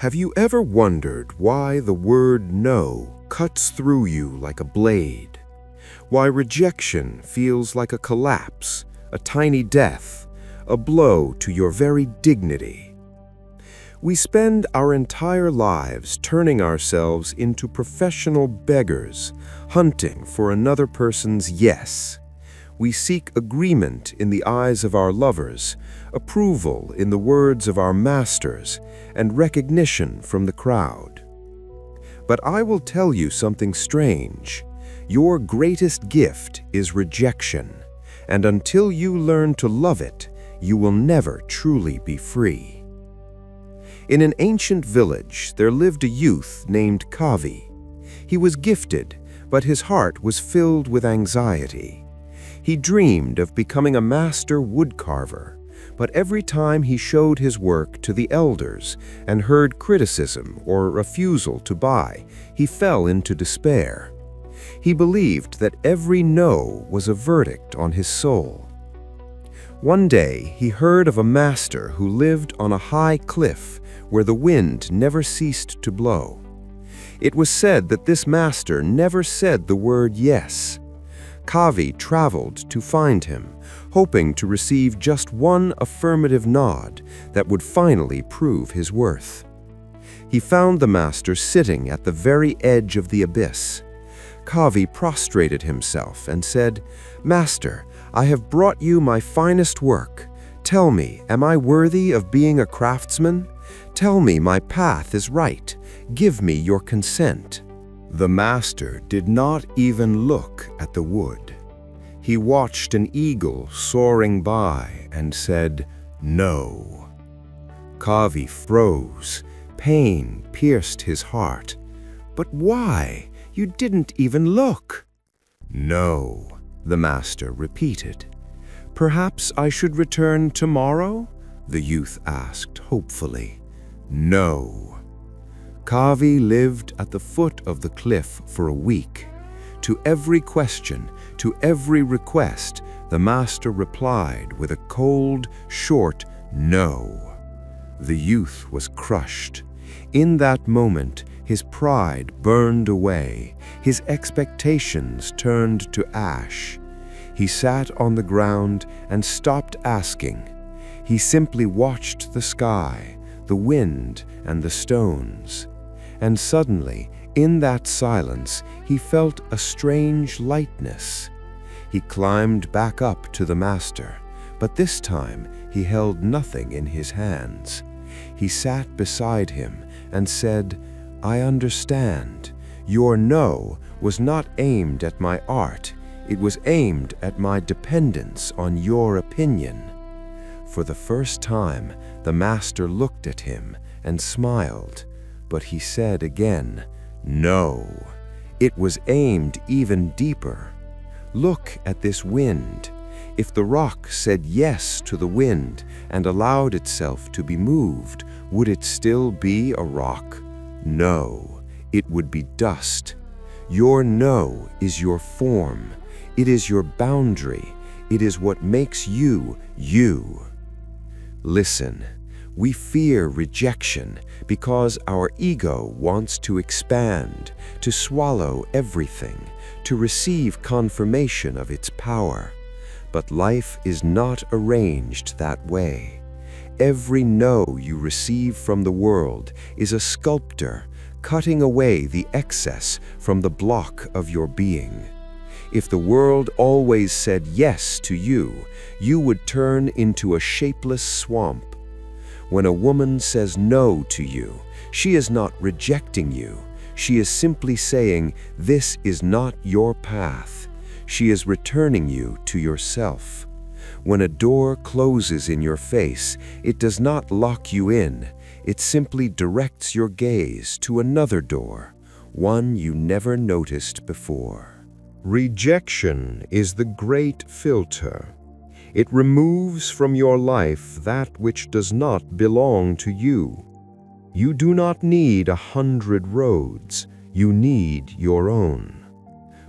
Have you ever wondered why the word no cuts through you like a blade? Why rejection feels like a collapse, a tiny death, a blow to your very dignity? We spend our entire lives turning ourselves into professional beggars, hunting for another person's yes. We seek agreement in the eyes of our lovers, approval in the words of our masters, and recognition from the crowd. But I will tell you something strange. Your greatest gift is rejection, and until you learn to love it, you will never truly be free. In an ancient village, there lived a youth named Kavi. He was gifted, but his heart was filled with anxiety. He dreamed of becoming a master woodcarver, but every time he showed his work to the elders and heard criticism or refusal to buy, he fell into despair. He believed that every no was a verdict on his soul. One day, he heard of a master who lived on a high cliff where the wind never ceased to blow. It was said that this master never said the word yes. Kavi traveled to find him, hoping to receive just one affirmative nod that would finally prove his worth. He found the master sitting at the very edge of the abyss. Kavi prostrated himself and said, "Master, I have brought you my finest work. Tell me, am I worthy of being a craftsman? Tell me my path is right. Give me your consent." The master did not even look at the wood. He watched an eagle soaring by and said, "No." Kavi froze. Pain pierced his heart. "But why? You didn't even look." "No," the master repeated. "Perhaps I should return tomorrow?" the youth asked hopefully. "No." Kavi lived at the foot of the cliff for a week. To every question, to every request, the master replied with a cold, short no. The youth was crushed. In that moment, his pride burned away. His expectations turned to ash. He sat on the ground and stopped asking. He simply watched the sky, the wind, and the stones. And suddenly, in that silence, he felt a strange lightness. He climbed back up to the master, but this time he held nothing in his hands. He sat beside him and said, "I understand. Your no was not aimed at my art. It was aimed at my dependence on your opinion." For the first time, the master looked at him and smiled. But he said again, "No." It was aimed even deeper. Look at this wind. If the rock said yes to the wind and allowed itself to be moved, would it still be a rock? No, it would be dust. Your no is your form. It is your boundary. It is what makes you, you. Listen. We fear rejection because our ego wants to expand, to swallow everything, to receive confirmation of its power. But life is not arranged that way. Every no you receive from the world is a sculptor cutting away the excess from the block of your being. If the world always said yes to you, you would turn into a shapeless swamp. When a woman says no to you, she is not rejecting you. She is simply saying, "This is not your path." She is returning you to yourself. When a door closes in your face, it does not lock you in. It simply directs your gaze to another door, one you never noticed before. Rejection is the great filter. It removes from your life that which does not belong to you. You do not need 100 roads. You need your own.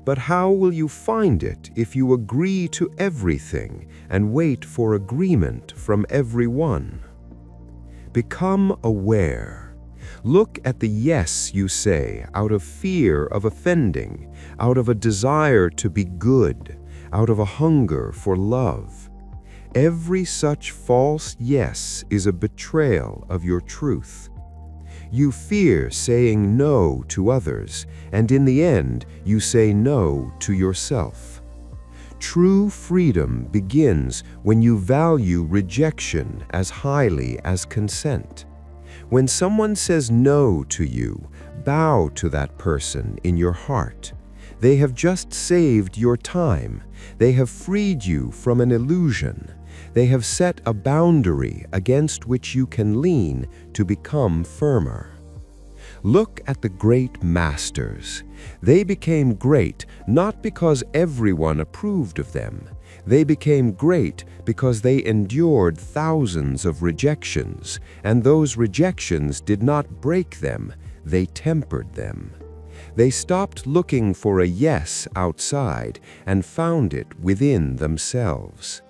But how will you find it if you agree to everything and wait for agreement from everyone? Become aware. Look at the yes you say out of fear of offending, out of a desire to be good, out of a hunger for love. Every such false yes is a betrayal of your truth. You fear saying no to others, and in the end, you say no to yourself. True freedom begins when you value rejection as highly as consent. When someone says no to you, bow to that person in your heart. They have just saved your time. They have freed you from an illusion. They have set a boundary against which you can lean to become firmer. Look at the great masters. They became great not because everyone approved of them. They became great because they endured thousands of rejections, and those rejections did not break them, they tempered them. They stopped looking for a yes outside and found it within themselves.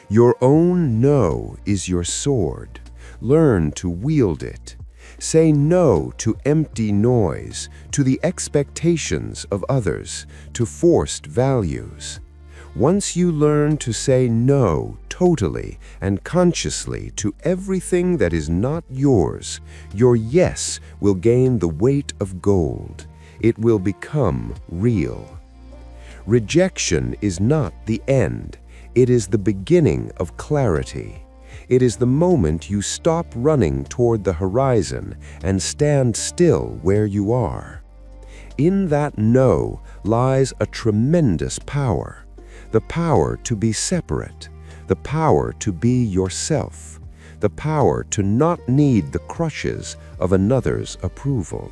Your own no is your sword. Learn to wield it. Say no to empty noise, to the expectations of others, to forced values. Once you learn to say no totally and consciously to everything that is not yours, your yes will gain the weight of gold. It will become real. Rejection is not the end. It is the beginning of clarity. It is the moment you stop running toward the horizon and stand still where you are. In that no lies a tremendous power. The power to be separate. The power to be yourself. The power to not need the crutches of another's approval.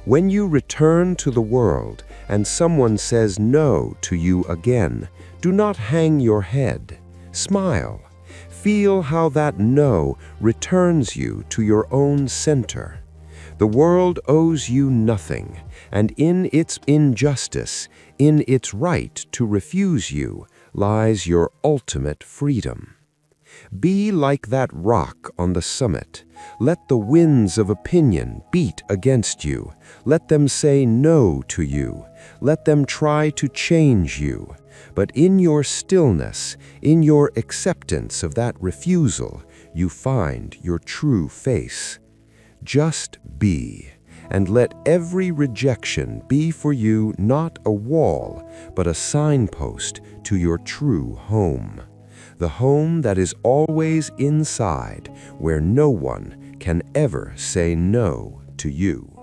When you return to the world and someone says no to you again, do not hang your head. Smile. Feel how that no returns you to your own center. The world owes you nothing, and in its injustice, in its right to refuse you, lies your ultimate freedom. Be like that rock on the summit. Let the winds of opinion beat against you. Let them say no to you. Let them try to change you. But in your stillness, in your acceptance of that refusal, you find your true face. Just be, and let every rejection be for you not a wall, but a signpost to your true home. The home that is always inside, where no one can ever say no to you.